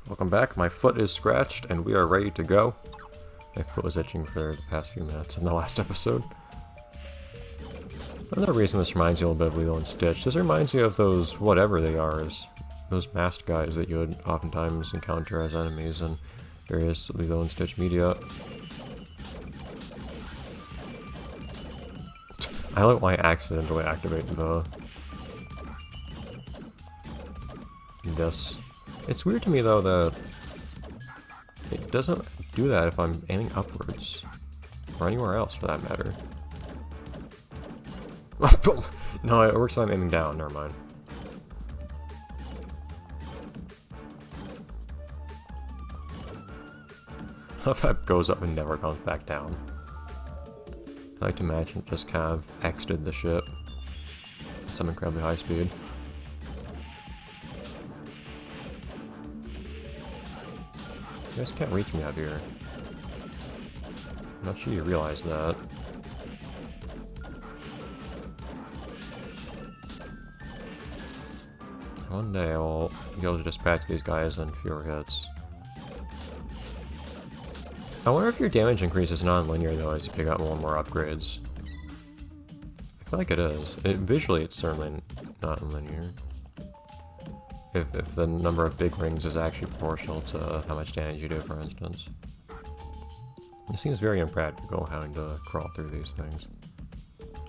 Welcome back. My foot is scratched and we are ready to go. My foot was itching for the past few minutes in the last episode. Another reason this reminds you a little bit of Lilo and Stitch. This reminds you of those whatever they are, those masked guys that you would oftentimes encounter as enemies in various Lilo and Stitch media. I like why I accidentally activate this. It's weird to me though that it doesn't do that if I'm aiming upwards. Or anywhere else for that matter. No, it works if I'm aiming down, never mind. If that goes up and never comes back down. I like to imagine it just kind of exited the ship at some incredibly high speed. You guys can't reach me out here. I'm not sure you realize that. One day I'll be able to dispatch these guys in fewer hits. I wonder if your damage increases non-linear though as you pick up more and more upgrades. I feel like it is. Visually it's certainly not linear. If the number of big rings is actually proportional to how much damage you do, for instance. It seems very impractical having to crawl through these things.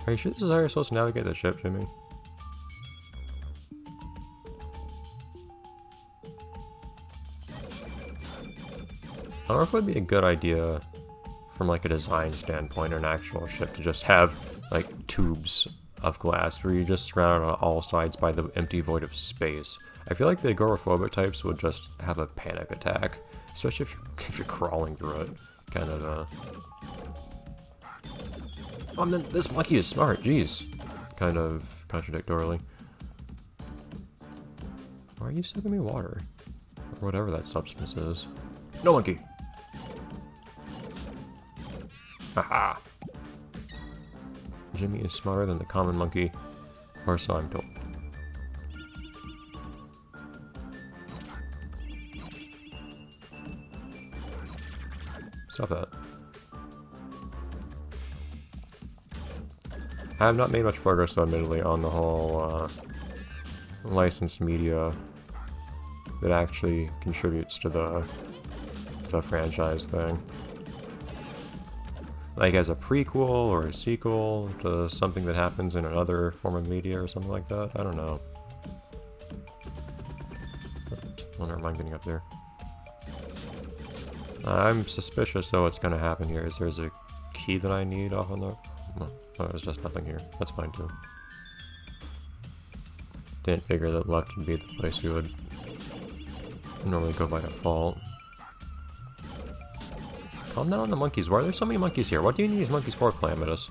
Are you sure this is how you're supposed to navigate the ship, Jimmy? I don't know if it would be a good idea from like a design standpoint or an actual ship to just have like tubes of glass where you just surrounded on all sides by the empty void of space. I feel like the agoraphobic types would just have a panic attack, especially if you're crawling through it. Kind of oh man, this monkey is smart, jeez. Kind of contradictorily. Why are you sucking me water? Or whatever that substance is. No monkey! Haha! Jimmy is smarter than the common monkey, or so I'm told. Stop that. I have not made much progress, though, admittedly, on the whole licensed media that actually contributes to the franchise thing. Like as a prequel or a sequel to something that happens in another form of media or something like that. I don't know. Oh, never mind getting up there. I'm suspicious though what's gonna happen here is there's a key that I need off on the... Oh, there's just nothing here. That's fine too. Didn't figure that left would be the place we would normally go by default. Calm down on the monkeys. Why are there so many monkeys here? What do you need these monkeys for, Calamitous?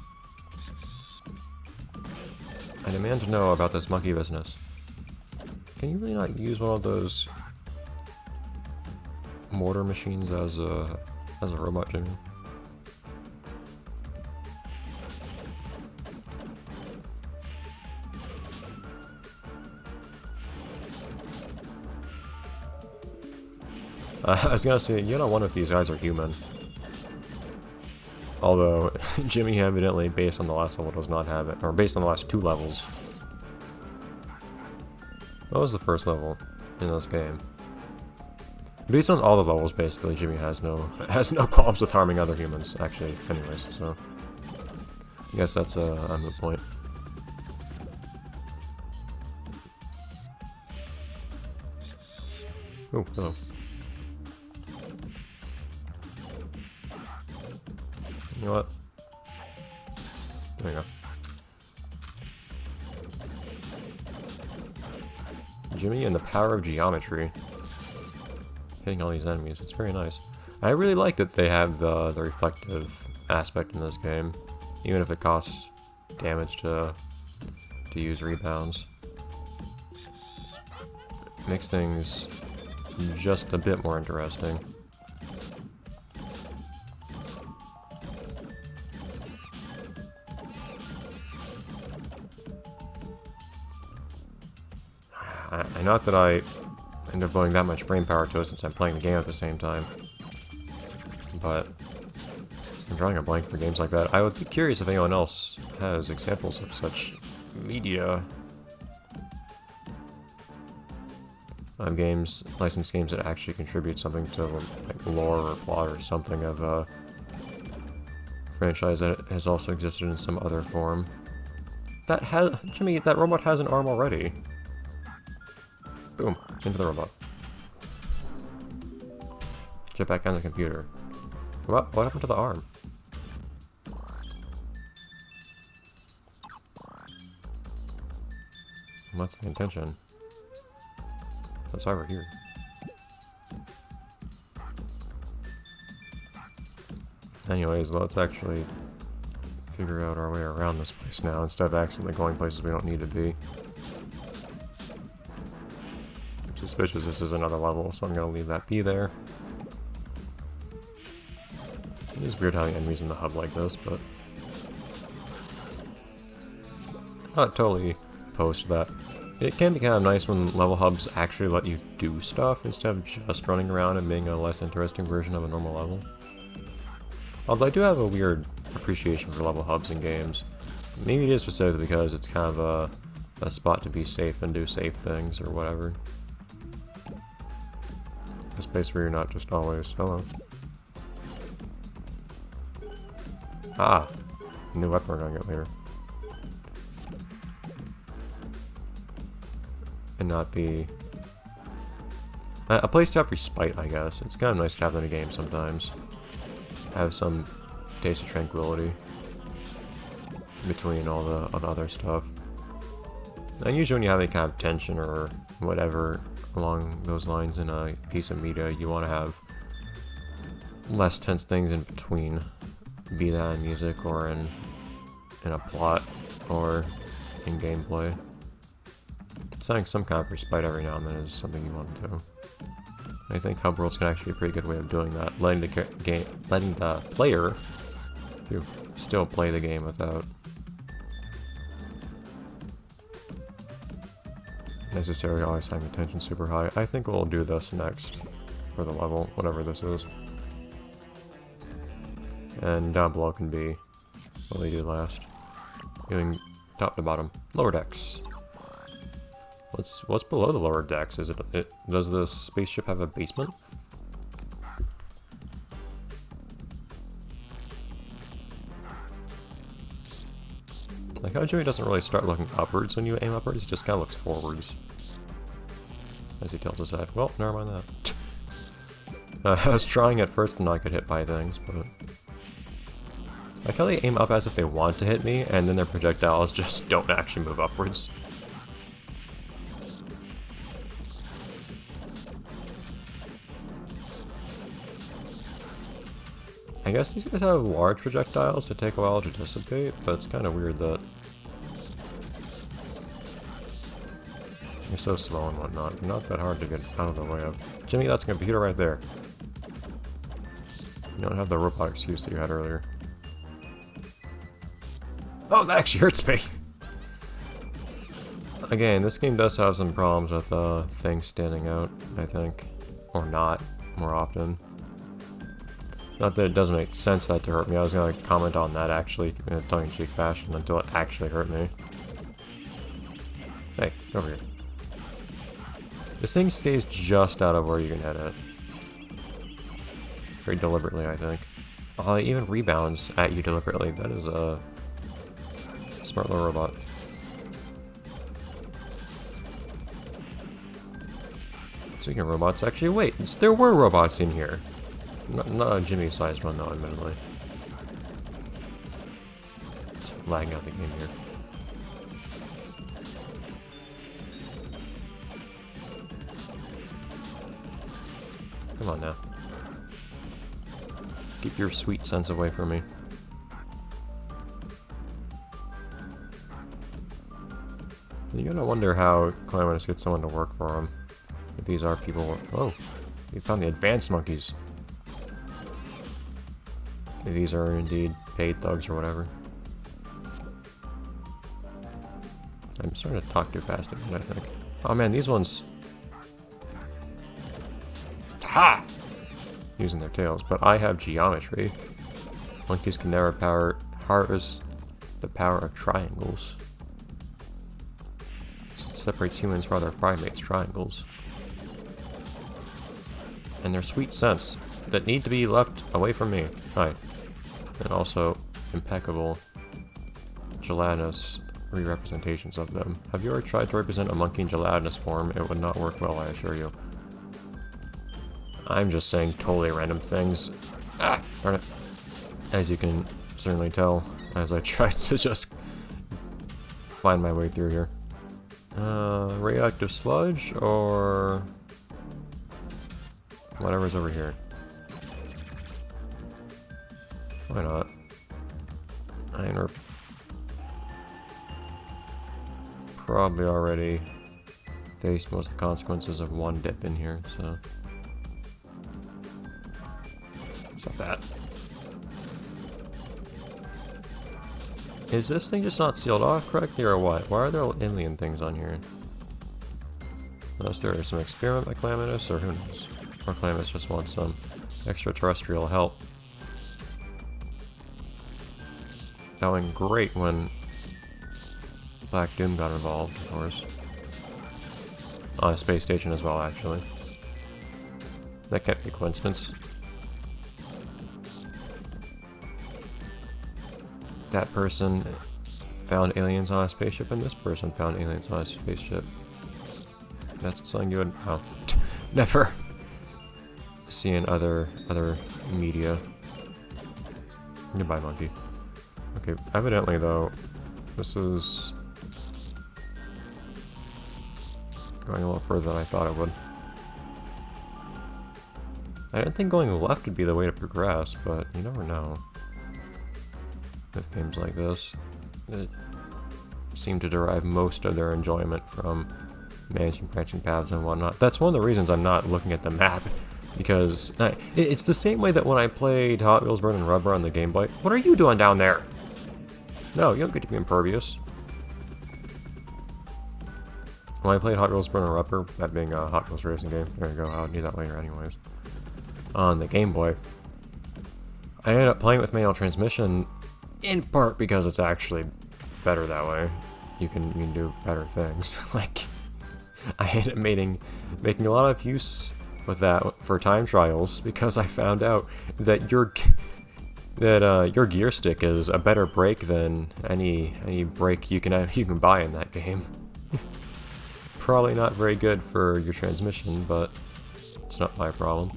I demand to know about this monkey business. Can you really not use one of those mortar machines as a robot, Jimmy? I was gonna say, you know, one of these guys are human. Although, Jimmy evidently, based on the last level, does not have it. Or based on the last two levels. What was the first level in this game? Based on all the levels, basically, Jimmy has no qualms with harming other humans, actually, anyways, so... I guess that's a moot point. Oh, hello. You know what? There you go. Jimmy and the power of geometry. Hitting all these enemies, it's very nice. I really like that they have the reflective aspect in this game, even if it costs damage to use rebounds. Makes things just a bit more interesting. Not that I and devoting that much brain power to it since I'm playing the game at the same time. But I'm drawing a blank for games like that. I would be curious if anyone else has examples of such media games, licensed games that actually contribute something to like lore or plot or something of a franchise that has also existed in some other form. That has Jimmy, that robot has an arm already. Boom, into the robot. Get back on the computer. What happened to the arm? What's the intention? That's why we're here. Anyways, let's actually figure out our way around this place now instead of accidentally going places we don't need to be. I'm suspicious this is another level, so I'm gonna leave that be there. It is weird having enemies in the hub like this, but not totally opposed to that. It can be kind of nice when level hubs actually let you do stuff instead of just running around and being a less interesting version of a normal level. Although I do have a weird appreciation for level hubs in games. Maybe it is specifically because it's kind of a spot to be safe and do safe things or whatever. A space where you're not just always, hello. Ah! New weapon we're gonna get later. And not be a place to have respite, I guess. It's kind of nice to have in a game sometimes. Have some taste of tranquility between all the other stuff. And usually when you have any kind of tension or whatever along those lines in a piece of media, you want to have less tense things in between. Be that in music or in a plot or in gameplay. Having some kind of respite every now and then is something you want to do. I think hub worlds can actually be a pretty good way of doing that, letting the player to still play the game without necessarily always having attention super high. I think we'll do this next for the level, whatever this is. And down below can be what we did last. Doing top to bottom. Lower decks. What's below the lower decks? Is it does the spaceship have a basement? Like how Joey doesn't really start looking upwards when you aim upwards, he just kind of looks forwards. As he tilts his head. Well, never mind that. I was trying at first and I could hit by things, but like how they aim up as if they want to hit me, and then their projectiles just don't actually move upwards. I guess these guys have large projectiles that take a while to dissipate, but it's kind of weird that you're so slow and whatnot. They're not that hard to get out of the way of. Jimmy, that's a computer right there. You don't have the robot excuse that you had earlier. Oh, that actually hurts me! Again, this game does have some problems with things standing out, I think. Or not, more often. Not that it doesn't make sense for that to hurt me, I was gonna comment on that actually in a tongue-in-cheek fashion until it actually hurt me. Hey, over here. This thing stays just out of where you can hit it. Very deliberately, I think. Oh, it even rebounds at you deliberately. That is a smart little robot. Speaking of robots, actually, wait, there were robots in here. Not a Jimmy-sized one, though, admittedly. It's lagging out the game here. Come on now. Keep your sweet sense away from me. You're gonna wonder how Calamitous gets someone to work for him. If these are people... Oh! We found the advanced monkeys. If these are indeed paid thugs or whatever. I'm starting to talk too fast again, I think. Oh man, these ones... Ha! Using their tails, but I have geometry. Monkeys can never harvest the power of triangles. So it separates humans from other primates, triangles. And their sweet scents that need to be left away from me. Hi. And also impeccable gelatinous re-representations of them. Have you ever tried to represent a monkey in gelatinous form? It would not work well, I assure you. I'm just saying totally random things. Ah, darn it. As you can certainly tell, as I try to just find my way through here. Radioactive sludge, or whatever's over here. Why not? We're probably already faced most of the consequences of one dip in here, so it's not bad. Is this thing just not sealed off correctly, or what? Why are there alien things on here? Unless there is some experiment by Calamitous, or who knows? Or Calamitous just wants some extraterrestrial help. That went great when Black Doom got involved, of course. On a space station as well, actually. That can't be a coincidence. That person found aliens on a spaceship, and this person found aliens on a spaceship. That's something you would never see in other media. Goodbye, monkey. Okay, evidently though, this is going a little further than I thought it would. I didn't think going left would be the way to progress, but you never know. With games like this, that seem to derive most of their enjoyment from managing branching paths and whatnot. That's one of the reasons I'm not looking at the map, because it's the same way that when I played Hot Wheels Burning Rubber on the Game Boy. What are you doing down there? No, you don't get to be impervious. When I played Hot Wheels Burning Rubber, that being a Hot Wheels racing game, there you go, I'll need that later anyways, on the Game Boy, I ended up playing with manual transmission, in part because it's actually better that way. You can do better things. Like, I ended up making a lot of use with that for time trials, because I found out that your gear stick is a better brake than any brake you can buy in that game. Probably not very good for your transmission, but it's not my problem.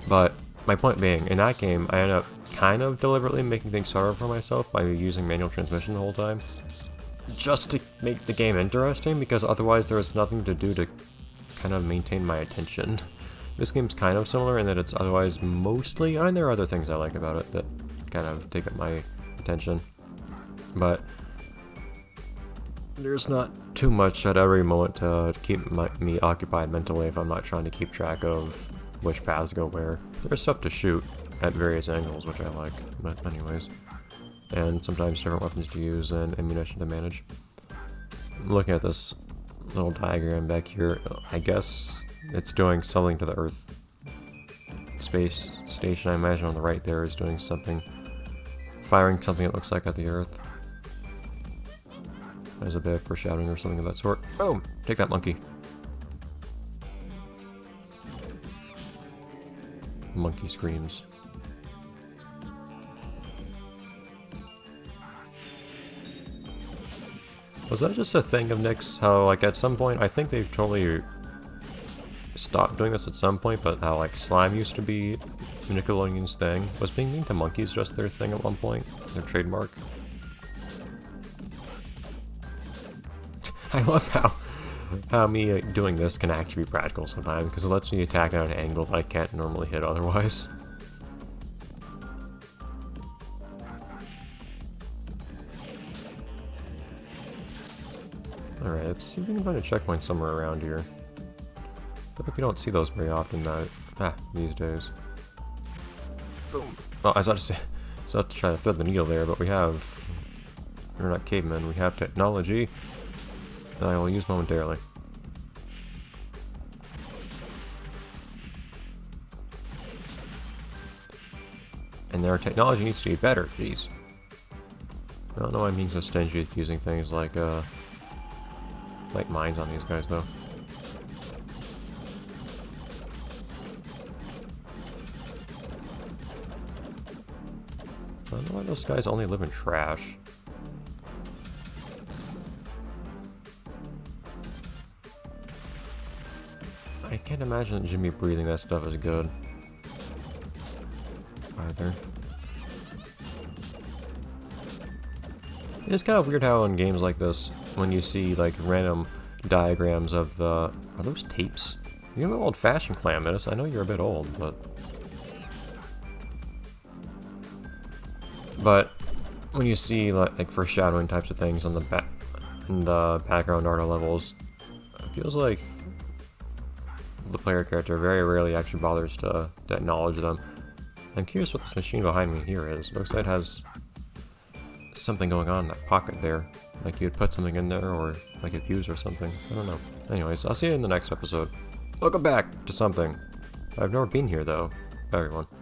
But my point being, in that game, I ended up kind of deliberately making things harder for myself by using manual transmission the whole time, just to make the game interesting, because otherwise there was nothing to do to kind of maintain my attention. This game's kind of similar in that it's otherwise mostly, and there are other things I like about it that kind of take up my attention, but there's not too much at every moment to keep me occupied mentally if I'm not trying to keep track of which paths go where. There's stuff to shoot at various angles, which I like, but anyways. And sometimes different weapons to use and ammunition to manage. Looking at this little diagram back here, I guess it's doing something to the Earth space station. I imagine on the right there is doing something, firing something it looks like at the Earth. There's a bit of foreshadowing or something of that sort. Boom! Take that, monkey. Monkey screams. Was that just a thing of Nick's? How, like, at some point, I think they've totally stopped doing this at some point, but how, like, slime used to be Nickelodeon's thing. Was being mean to monkeys just their thing at one point? Their trademark? I love how me doing this can actually be practical sometimes, because it lets me attack at an angle that I can't normally hit otherwise. Alright, let's see if we can find a checkpoint somewhere around here. I feel like we don't see those very often these days. Boom! Well, I was about to say, so I have to try to thread the needle there, but we're not cavemen, we have technology that I will use momentarily. And their technology needs to be better, jeez. I don't know why I'm being so stingy with using things like mines on these guys, though. I don't know why those guys only live in trash. I can't imagine that Jimmy breathing that stuff is good. Either. It's kind of weird how in games like this, when you see like random diagrams of the... Are those tapes? You're an old-fashioned Calamitous. I know you're a bit old, but... when you see like foreshadowing types of things on the in the background art levels, it feels like the player character very rarely actually bothers to acknowledge them. I'm curious what this machine behind me here is. It looks like it has something going on in that pocket there. Like you would put something in there, or like a fuse or something. I don't know. Anyways, I'll see you in the next episode. Welcome back to something. I've never been here though. Bye everyone.